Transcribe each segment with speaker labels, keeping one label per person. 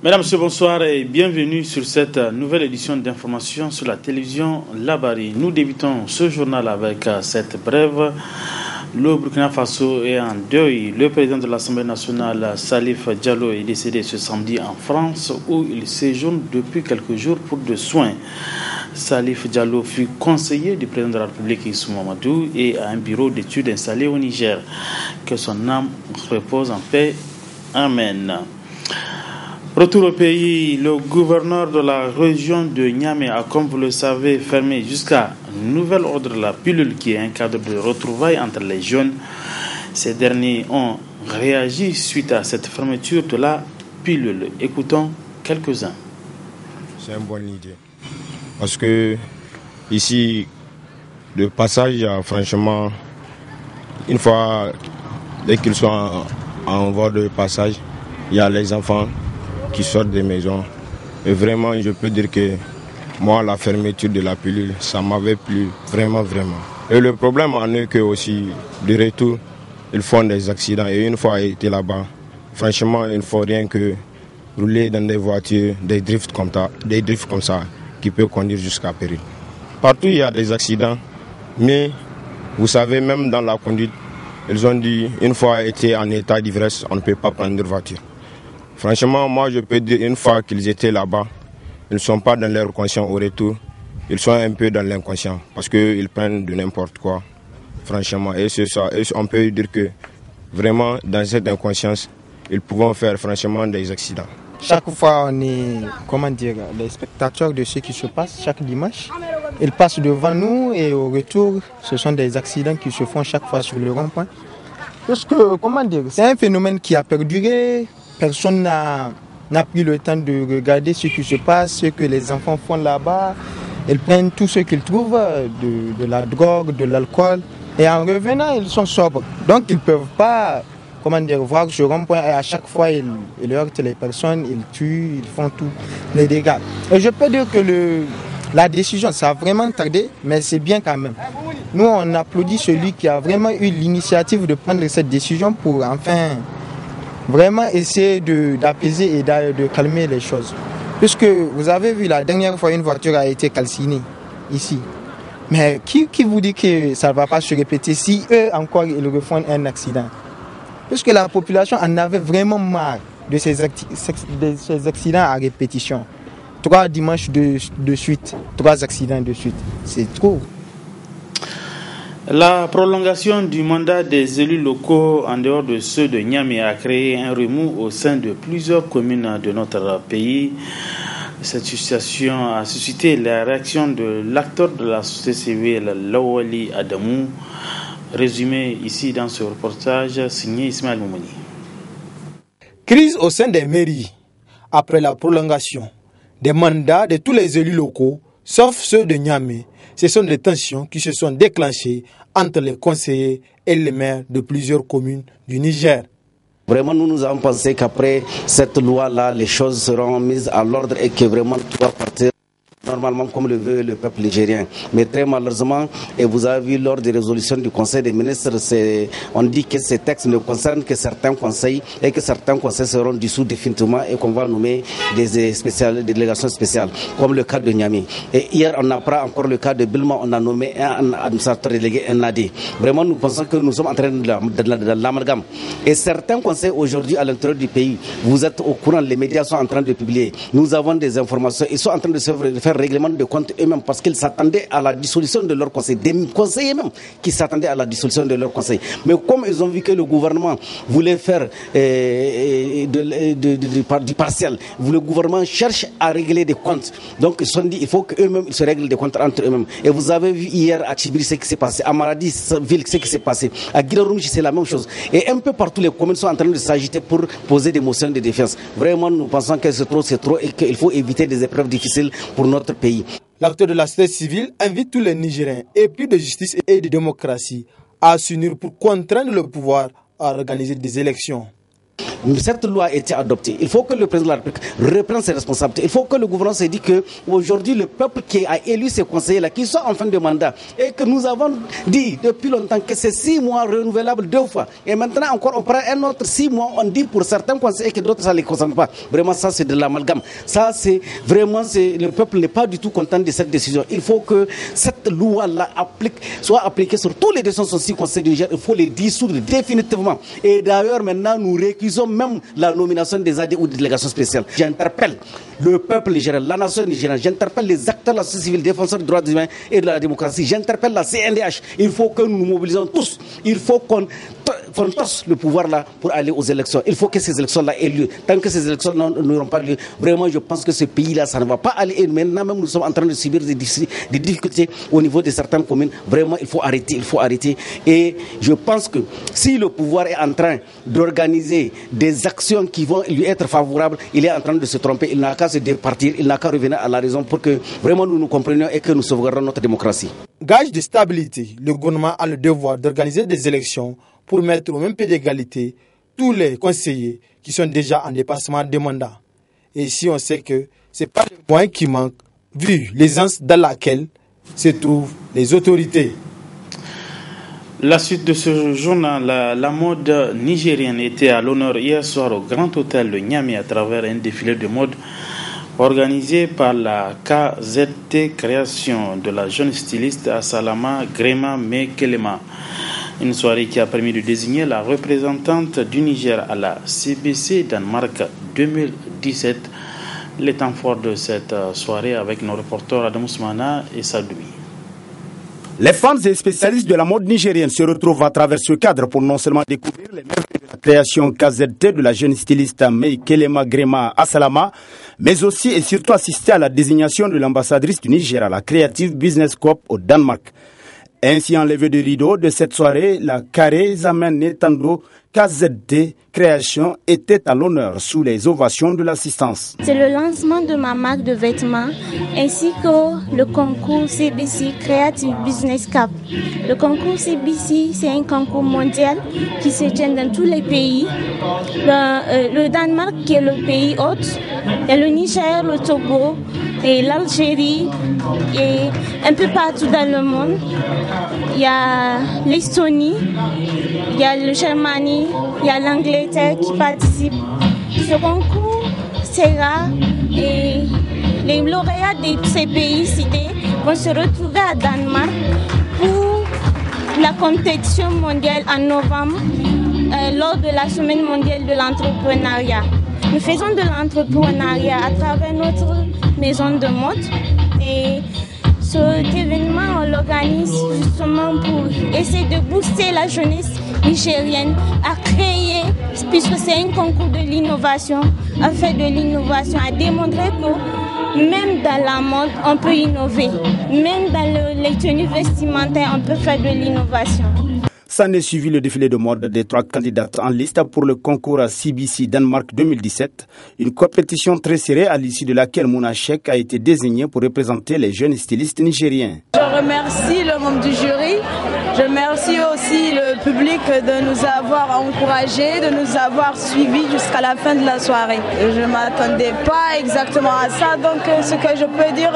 Speaker 1: Mesdames, Messieurs, bonsoir et bienvenue sur cette nouvelle édition d'information sur la télévision Labari. Nous débutons ce journal avec cette brève. Le Burkina Faso est en deuil. Le président de l'Assemblée nationale, Salif Diallo, est décédé ce samedi en France où il séjourne depuis quelques jours pour des soins. Salif Diallo fut conseiller du président de la République, Issou Mahamadou, et a un bureau d'études installé au Niger. Que son âme repose en paix. Amen. Retour au pays, le gouverneur de la région de Niamey a, comme vous le savez, fermé jusqu'à nouvel ordre la pilule qui est un cadre de retrouvailles entre les jeunes. Ces derniers ont réagi suite à cette fermeture de la pilule. Écoutons quelques-uns.
Speaker 2: C'est une bonne idée. Parce que ici, le passage, franchement, une fois, dès qu'ils sont en voie de passage, il y a les enfants qui sortent des maisons. Et vraiment, je peux dire que moi, la fermeture de la pilule, ça m'avait plu vraiment. Et le problème en est que aussi, de retour, ils font des accidents. Et une fois été là-bas, franchement, il ne faut rien que rouler dans des voitures, des drifts comme ça, qui peuvent conduire jusqu'à péril. Partout, il y a des accidents. Mais, vous savez, même dans la conduite, ils ont dit, une fois été en état d'ivresse, on ne peut pas prendre de voiture. Franchement, moi, je peux dire, une fois qu'ils étaient là-bas, ils ne sont pas dans leur conscient au retour. Ils sont un peu dans l'inconscient parce qu'ils prennent de n'importe quoi, franchement. Et c'est ça. Et on peut dire que vraiment, dans cette inconscience, ils peuvent faire franchement des accidents.
Speaker 3: Chaque fois, on est, les spectateurs de ce qui se passe chaque dimanche. Ils passent devant nous et au retour, ce sont des accidents qui se font chaque fois sur le rond-point. Parce que, c'est un phénomène qui a perduré. Personne n'a pris le temps de regarder ce qui se passe, ce que les enfants font là-bas. Ils prennent tout ce qu'ils trouvent, de la drogue, de l'alcool. Et en revenant, ils sont sobres. Donc, ils ne peuvent pas voir ce rond-point. Et à chaque fois, ils heurtent les personnes, ils tuent, ils font tous les dégâts. Et je peux dire que la décision, ça a vraiment tardé, mais c'est bien quand même. Nous, on applaudit celui qui a vraiment eu l'initiative de prendre cette décision pour enfin vraiment essayer d'apaiser et de calmer les choses. Puisque vous avez vu, la dernière fois, une voiture a été calcinée ici. Mais qui vous dit que ça ne va pas se répéter si eux encore ils refont un accident? Puisque la population en avait vraiment marre de ces accidents à répétition. 3 dimanches de suite, 3 accidents de suite, c'est trop.
Speaker 1: La prolongation du mandat des élus locaux en dehors de ceux de Niamey a créé un remous au sein de plusieurs communes de notre pays. Cette situation a suscité la réaction de l'acteur de la société civile, Lawali Adamou, résumé ici dans ce reportage signé Ismaël Moumouni.
Speaker 4: Crise au sein des mairies. Après la prolongation des mandats de tous les élus locaux, sauf ceux de Niamey, ce sont des tensions qui se sont déclenchées entre les conseillers et les maires de plusieurs communes du Niger.
Speaker 5: Vraiment, nous avons pensé qu'après cette loi-là, les choses seront mises à l'ordre et que vraiment tout va partir normalement comme le veut le peuple nigérien. Mais très malheureusement, et vous avez vu lors des résolutions du Conseil des ministres, on dit que ces textes ne concernent que certains conseils et que certains conseils seront dissous définitivement et qu'on va nommer des délégations spéciales, comme le cas de Niamey. Et hier, on apprend encore le cas de Bilma, on a nommé un administrateur délégué, un AD. Vraiment, nous pensons que nous sommes en train de l'amalgame. Et certains conseils aujourd'hui à l'intérieur du pays, vous êtes au courant, les médias sont en train de publier. Nous avons des informations, ils sont en train de se faire règlement de compte eux-mêmes parce qu'ils s'attendaient à la dissolution de leur conseil, des conseillers même qui s'attendaient à la dissolution de leur conseil. Mais comme ils ont vu que le gouvernement voulait faire du partiel, le gouvernement cherche à régler des comptes. Donc ils se sont dit il faut qu'eux-mêmes se règlent des comptes entre eux-mêmes. Et vous avez vu hier à Tchibiri ce qui s'est passé, à Maradi ville ce qui s'est passé, à Guilarouchi c'est la même chose. Et un peu partout les communes sont en train de s'agiter pour poser des motions de défiance. Vraiment nous pensons que c'est trop et qu'il faut éviter des épreuves difficiles pour notre pays.
Speaker 4: L'acteur de la société civile invite tous les Nigériens épris de justice et de démocratie à s'unir pour contraindre le pouvoir à organiser des élections.
Speaker 5: cette loi a été adoptée. Il faut que le président de la République reprenne ses responsabilités. Il faut que le gouvernement se dise qu'aujourd'hui, le peuple qui a élu ces conseillers-là, qui sont en fin de mandat, et que nous avons dit depuis longtemps que c'est 6 mois renouvelables 2 fois. Et maintenant encore, on prend un autre 6 mois, on dit pour certains conseillers que d'autres, ça ne les concerne pas. Vraiment, ça, c'est de l'amalgame. Ça, c'est vraiment, le peuple n'est pas du tout content de cette décision. Il faut que cette loi-là soit appliquée sur tous les 266 conseils du Niger. Il faut les dissoudre définitivement. Et d'ailleurs, maintenant, nous récusons même la nomination des AD ou des délégations spéciales. J'interpelle le peuple nigérien, la nation nigérienne, j'interpelle les acteurs de la société civile, défenseurs des droits humains et de la démocratie, j'interpelle la CNDH. Il faut que nous nous mobilisons tous. Il faut qu'on torse le pouvoir là pour aller aux élections. Il faut que ces élections-là aient lieu. Tant que ces élections n'auront pas lieu, vraiment, je pense que ce pays-là, ça ne va pas aller. Et maintenant, même nous sommes en train de subir des difficultés au niveau de certaines communes. Vraiment, il faut arrêter. Et je pense que si le pouvoir est en train d'organiser des actions qui vont lui être favorables, il est en train de se tromper. Il n'a qu'à se départir, il n'a qu'à revenir à la raison pour que vraiment nous nous comprenions et que nous sauvegardons notre démocratie.
Speaker 4: Gage de stabilité, le gouvernement a le devoir d'organiser des élections pour mettre au même pied d'égalité tous les conseillers qui sont déjà en dépassement de mandat. Et ici, on sait que ce n'est pas le moyen qui manque, vu l'aisance dans laquelle se trouvent les autorités.
Speaker 1: La suite de ce journal, la mode nigérienne était à l'honneur hier soir au Grand Hôtel de Niamey à travers un défilé de mode organisé par la KZT Création de la jeune styliste Assalama Grema Mekelema. Une soirée qui a permis de désigner la représentante du Niger à la CBC Danemark 2017. Les temps forts de cette soirée avec nos reporters Adam Ousmana et Sadoui.
Speaker 6: Les fans et spécialistes de la mode nigérienne se retrouvent à travers ce cadre pour non seulement découvrir les merveilles de la création KZT de la jeune styliste Mekelema Grema Assalama, mais aussi et surtout assister à la désignation de l'ambassadrice du Niger à la Creative Business Corp au Danemark. Ainsi, en levée de rideau de cette soirée, la Carré Zamen Netando KZT Création était à l'honneur sous les ovations de l'assistance.
Speaker 7: C'est le lancement de ma marque de vêtements ainsi que le concours CBC Creative Business Cup. Le concours CBC, c'est un concours mondial qui se tient dans tous les pays. Le Danemark qui est le pays hôte, il y a le Niger, le Togo et l'Algérie et un peu partout dans le monde. Il y a l'Estonie, il y a le Germanie, il y a l'Angleterre qui participe. Ce concours sera et les lauréats de ces pays cités vont se retrouver à Danemark pour la compétition mondiale en novembre lors de la semaine mondiale de l'entrepreneuriat. Nous faisons de l'entrepreneuriat à travers notre maison de mode et cet événement, on l'organise justement pour essayer de booster la jeunesse nigérienne à créer, puisque c'est un concours de l'innovation, à faire de l'innovation, à démontrer que même dans la mode, on peut innover. Même dans les tenues vestimentaires, on peut faire de l'innovation.
Speaker 6: S'en est suivi le défilé de mode des 3 candidates en liste pour le concours à CBC Danemark 2017, une compétition très serrée à l'issue de laquelle Mouna Chek a été désignée pour représenter les jeunes stylistes nigériens.
Speaker 8: Je remercie le membre du jury, je remercie aussi le public de nous avoir encouragés, de nous avoir suivis jusqu'à la fin de la soirée. Je ne m'attendais pas exactement à ça, donc ce que je peux dire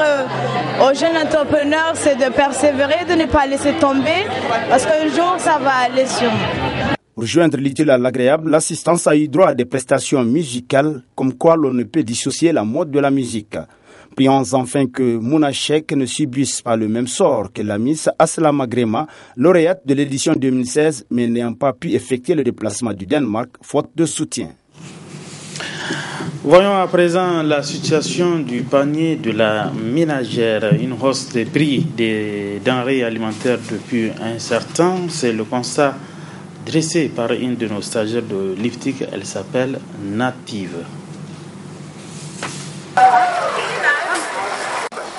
Speaker 8: aux jeunes entrepreneurs, c'est de persévérer, de ne pas laisser tomber, parce qu'un jour ça va aller sur nous.
Speaker 6: Pour joindre l'utile à l'agréable, l'assistance a eu droit à des prestations musicales, comme quoi l'on ne peut dissocier la mode de la musique. Prions enfin que Mouna Chek ne subisse pas le même sort que la Miss Assalama Grema, lauréate de l'édition 2016, mais n'ayant pas pu effectuer le déplacement du Danemark, faute de soutien.
Speaker 1: Voyons à présent la situation du panier de la ménagère. Une hausse des prix des denrées alimentaires depuis un certain temps. C'est le constat dressé par une de nos stagiaires de Liftik. Elle s'appelle Native.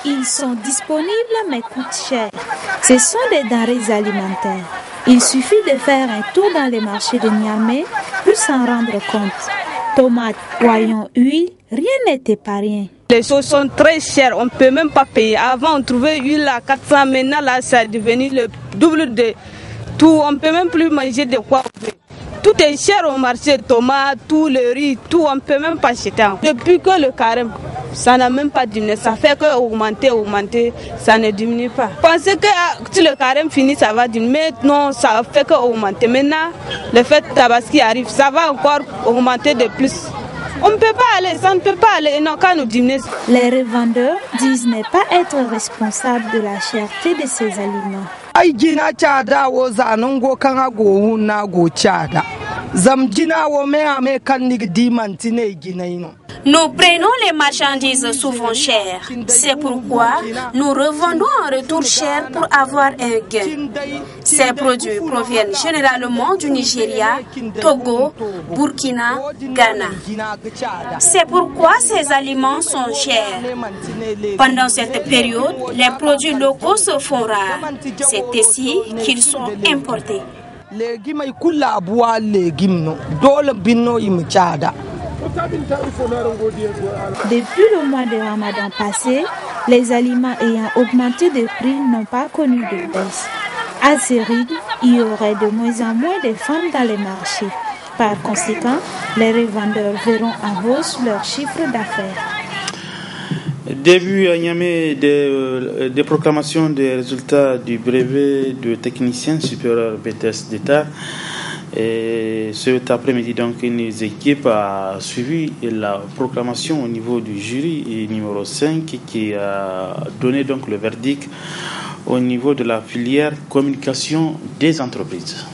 Speaker 9: Ils sont disponibles mais coûtent cher. Ce sont des denrées alimentaires. Il suffit de faire un tour dans les marchés de Niamey pour s'en rendre compte. Tomates, poivrons, huile, rien n'est épargné.
Speaker 8: Les choses sont très chères, on ne peut même pas payer. Avant, on trouvait huile à 400, maintenant, là, ça est devenu le double de tout. On ne peut même plus manger de quoi. Tout est cher au marché, tomates, tout le riz, tout, on ne peut même pas acheter. Depuis que le carême, ça n'a même pas diminué, ça fait que augmenter, ça ne diminue pas. Pensez que si le carême finit, ça va diminuer, mais non, ça fait que augmenter. Maintenant, le fait que Tabaski arrive, ça va encore augmenter de plus. On ne peut pas aller, ça ne peut pas aller, non, quand nous diminuer.
Speaker 9: Les revendeurs disent ne pas être responsables de la cherté de ces aliments.
Speaker 10: Nous prenons les marchandises souvent chères. C'est pourquoi nous revendons en retour cher pour avoir un gain. Ces produits proviennent généralement du Nigeria, Togo, Burkina, Ghana. C'est pourquoi ces aliments sont chers. Pendant cette période, les produits locaux se font rares. C'est ici qu'ils sont importés.
Speaker 9: Depuis le mois de Ramadan passé, les aliments ayant augmenté de prix n'ont pas connu de baisse. À ce rythme, il y aurait de moins en moins de femmes dans les marchés. Par conséquent, les revendeurs verront en hausse leur chiffre d'affaires.
Speaker 1: Début à Niamey des proclamations des résultats du brevet de technicien supérieur BTS d'État. Et cet après-midi, donc, une équipe a suivi la proclamation au niveau du jury numéro 5 qui a donné donc le verdict au niveau de la filière communication des entreprises.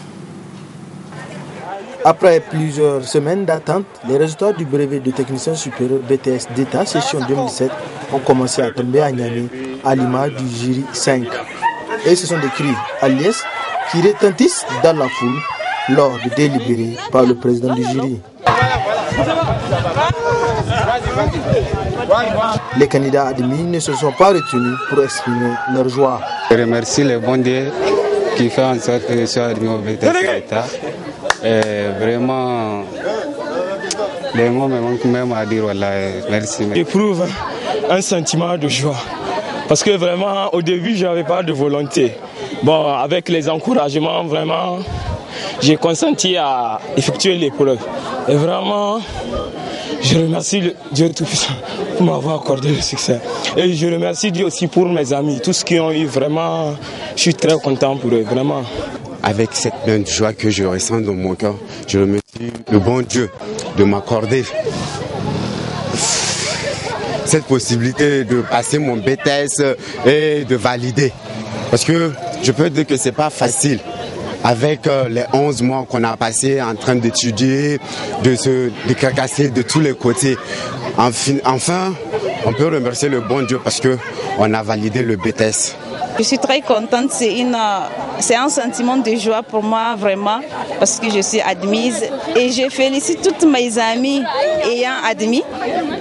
Speaker 4: Après plusieurs semaines d'attente, les résultats du brevet de technicien supérieur BTS d'État session 2007 ont commencé à tomber à Niamey à l'image du jury 5. Et ce sont des cris à liesse qui retentissent dans la foule lors de délibérés par le président du jury. Les candidats admis ne se sont pas retenus pour exprimer leur joie.
Speaker 11: Je remercie le bon Dieu qui fait en sorte que je sois admis au BTS d'État. Vraiment, les mots me manquent même à dire, voilà, merci.
Speaker 12: J'éprouve un sentiment de joie parce que vraiment, au début, je n'avais pas de volonté. Bon, avec les encouragements, vraiment, j'ai consenti à effectuer l'épreuve. Et vraiment, je remercie Dieu Tout-Puissant pour m'avoir accordé le succès. Et je remercie Dieu aussi pour mes amis, tous qui ont eu vraiment, je suis très content pour eux, vraiment.
Speaker 11: Avec cette pleine joie que je ressens dans mon cœur, je remercie le bon Dieu de m'accorder cette possibilité de passer mon BTS et de valider. Parce que je peux dire que ce n'est pas facile. Avec les 11 mois qu'on a passé en train d'étudier, de se décracasser de tous les côtés. Enfin, on peut remercier le bon Dieu parce qu'on a validé le BTS.
Speaker 8: Je suis très contente, c'est un sentiment de joie pour moi vraiment parce que je suis admise et je félicite toutes mes amies ayant admis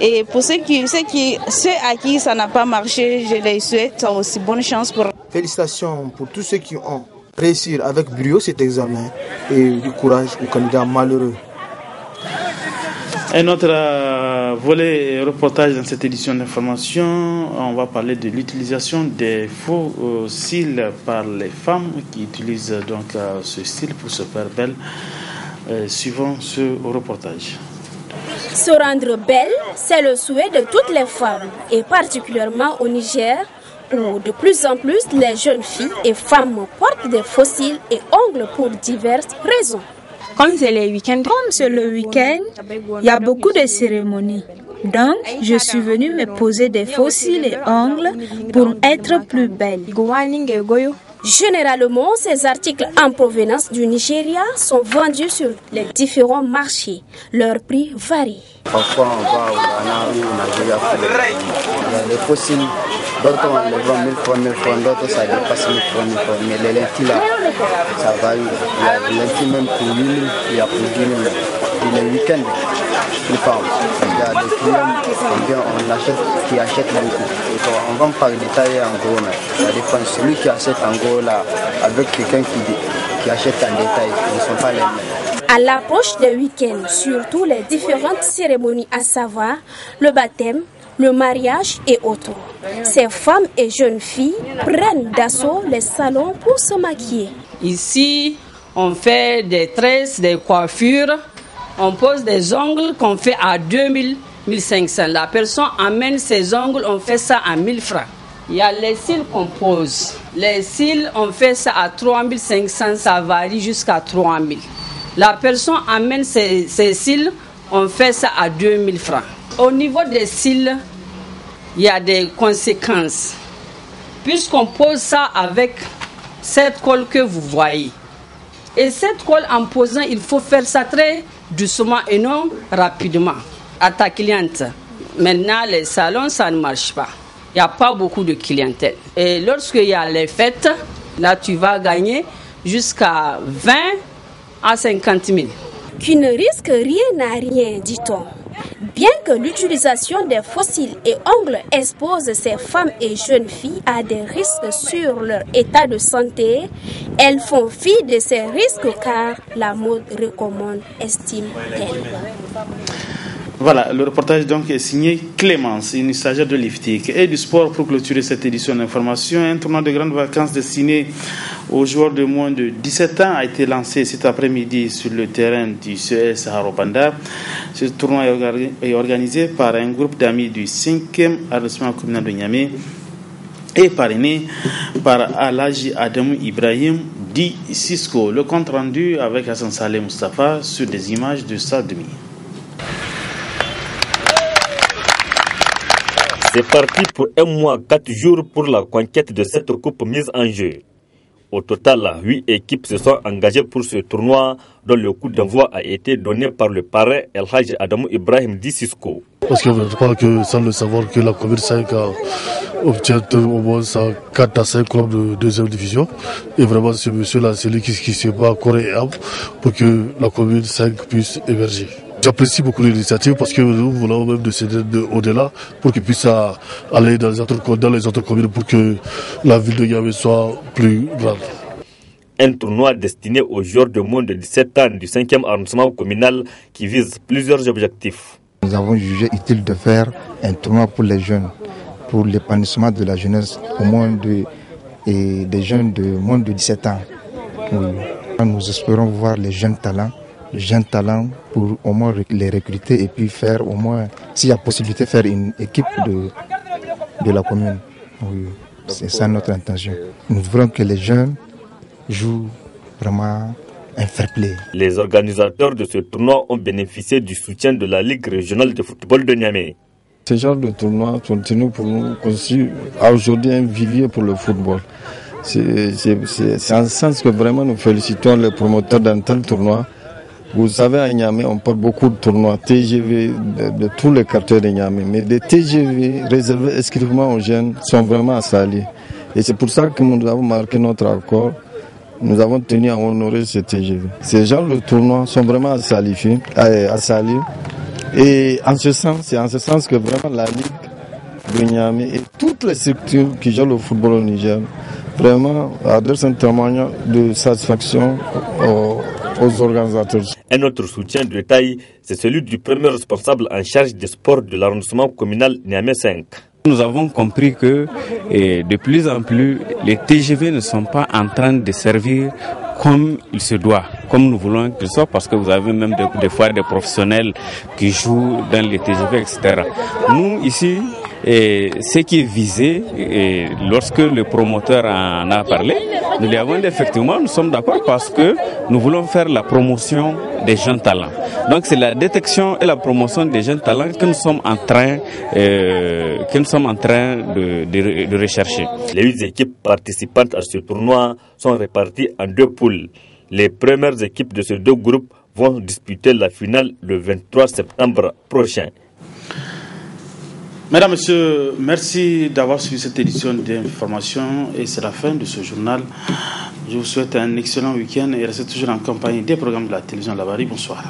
Speaker 8: et pour ceux à qui ça n'a pas marché, je les souhaite aussi bonne chance pour.
Speaker 4: Félicitations pour tous ceux qui ont réussi avec brio cet examen et du courage aux candidats malheureux.
Speaker 1: Un autre volet reportage dans cette édition d'information, on va parler de l'utilisation des faux cils par les femmes qui utilisent donc ce style pour se faire belle. Suivant ce reportage.
Speaker 10: Se rendre belle, c'est le souhait de toutes les femmes et particulièrement au Niger où de plus en plus les jeunes filles et femmes portent des faux cils et ongles pour diverses raisons.
Speaker 9: Comme c'est le week-end, il y a beaucoup de cérémonies. Donc, je suis venue me poser des faux cils et ongles pour être plus belle.
Speaker 10: Généralement, ces articles en provenance du Nigeria sont vendus sur les différents marchés. Leur prix varie.
Speaker 5: Parfois, on va au Ghana ou au Nigeria pour les faux cils. D'autres, on les vend 1000 francs, d'autres, ça dépasse 1000 francs. Mais les lentilles, là, ça varie. Il y a des lentilles même pour 8 000, il y a pour 10 000. Et les week-ends, il y a des clients qui achètent beaucoup. On vend par détail en gros, mais ça dépend. Celui qui achète en gros, là, avec quelqu'un qui achète en détail, ils ne sont pas les mêmes.
Speaker 10: À l'approche des week-ends, surtout les différentes cérémonies, à savoir le baptême, le mariage et autres. Ces femmes et jeunes filles prennent d'assaut les salons pour se maquiller.
Speaker 8: Ici,
Speaker 13: on fait des tresses, des coiffures, on pose des ongles qu'on fait à 2000, 1500. La personne amène ses ongles, on fait ça à 1000 francs. Il y a les cils qu'on pose. Les cils, on fait ça à 3500, ça varie jusqu'à 3000. La personne amène ses cils, on fait ça à 2000 francs. Au niveau des cils, il y a des conséquences. Puisqu'on pose ça avec cette colle que vous voyez. Et cette colle, en posant, il faut faire ça très doucement et non rapidement à ta cliente. Maintenant, les salons, ça ne marche pas. Il n'y a pas beaucoup de clientèle. Et lorsqu'il y a les fêtes, là, tu vas gagner jusqu'à 20 à 50 000.
Speaker 10: Qui ne risque rien à rien, dit-on. Bien que l'utilisation des fossiles et ongles expose ces femmes et jeunes filles à des risques sur leur état de santé, elles font fi de ces risques car la mode recommande, estime-t-elle.
Speaker 1: Voilà, le reportage donc est signé Clémence, une stagiaire de l'IFTIC et du sport pour clôturer cette édition d'information. Un tournoi de grandes vacances destiné aux joueurs de moins de 17 ans a été lancé cet après-midi sur le terrain du CES Haropanda. Ce tournoi est organisé par un groupe d'amis du 5e arrondissement communal de Niamey et parrainé par Alhaji Adamou Ibrahim dit Cisco. Le compte rendu avec Hassan Saleh Mustafa sur des images de Sademi.
Speaker 14: C'est parti pour 1 mois, 4 jours pour la conquête de cette coupe mise en jeu. Au total, 8 équipes se sont engagées pour ce tournoi dont le coup d'envoi a été donné par le parrain El Hadj Adamou Ibrahim dit Cisco.
Speaker 15: Parce que je crois que sans le savoir que la Covid 5 obtient au moins 4 à 5 clubs de deuxième division. Et vraiment ce monsieur-là, c'est lui qui se bat corps et âme pour que la Covid 5 puisse émerger. J'apprécie beaucoup l'initiative parce que nous voulons même de céder au-delà pour qu'ils puissent aller dans les autres communes pour que la ville de Niamey soit plus grande.
Speaker 14: Un tournoi destiné aux joueurs de moins de 17 ans du 5e arrondissement communal qui vise plusieurs objectifs.
Speaker 16: Nous avons jugé utile de faire un tournoi pour les jeunes, pour l'épanouissement de la jeunesse, au moins des jeunes de moins de 17 ans. Oui. Nous espérons voir les jeunes talents pour au moins les recruter et puis faire au moins, s'il y a possibilité, faire une équipe de la commune. Oui, c'est ça notre intention. Nous voulons que les jeunes jouent vraiment un fair play.
Speaker 14: Les organisateurs de ce tournoi ont bénéficié du soutien de la Ligue régionale de football de Niamey.
Speaker 17: Ce genre de tournoi continue pour nous constitue aujourd'hui un vivier pour le football. C'est en ce sens que vraiment nous félicitons les promoteurs d'un tel tournoi. Vous savez, à Niamey, on parle beaucoup de tournois TGV de tous les quartiers de Niamey, mais des TGV réservés exclusivement aux jeunes sont vraiment à Sali. Et c'est pour ça que nous avons marqué notre accord. Nous avons tenu à honorer ce TGV. Ces genres de tournois sont vraiment à Sali. Et c'est en ce sens que vraiment la Ligue de Niamey et toutes les structures qui gèrent le football au Niger vraiment adressent un témoignage de satisfaction aux organisateurs.
Speaker 14: Un autre soutien de taille, c'est celui du premier responsable en charge des sports de l'arrondissement communal Niamey 5.
Speaker 18: Nous avons compris que de plus en plus, les TGV ne sont pas en train de servir comme il se doit, comme nous voulons qu'ils soient, parce que vous avez même des fois des professionnels qui jouent dans les TGV, etc. Nous, ici, ce qui est visé, lorsque le promoteur en a parlé, nous lui avons dit effectivement, nous sommes d'accord parce que nous voulons faire la promotion des jeunes talents. Donc c'est la détection et la promotion des jeunes talents que nous sommes en train, de rechercher.
Speaker 14: Les 8 équipes participantes à ce tournoi sont réparties en 2 poules. Les premières équipes de ces 2 groupes vont disputer la finale le 23 septembre prochain.
Speaker 1: Mesdames, Messieurs, merci d'avoir suivi cette édition d'information et c'est la fin de ce journal. Je vous souhaite un excellent week-end et restez toujours en compagnie des programmes de la télévision Labari. Bonsoir.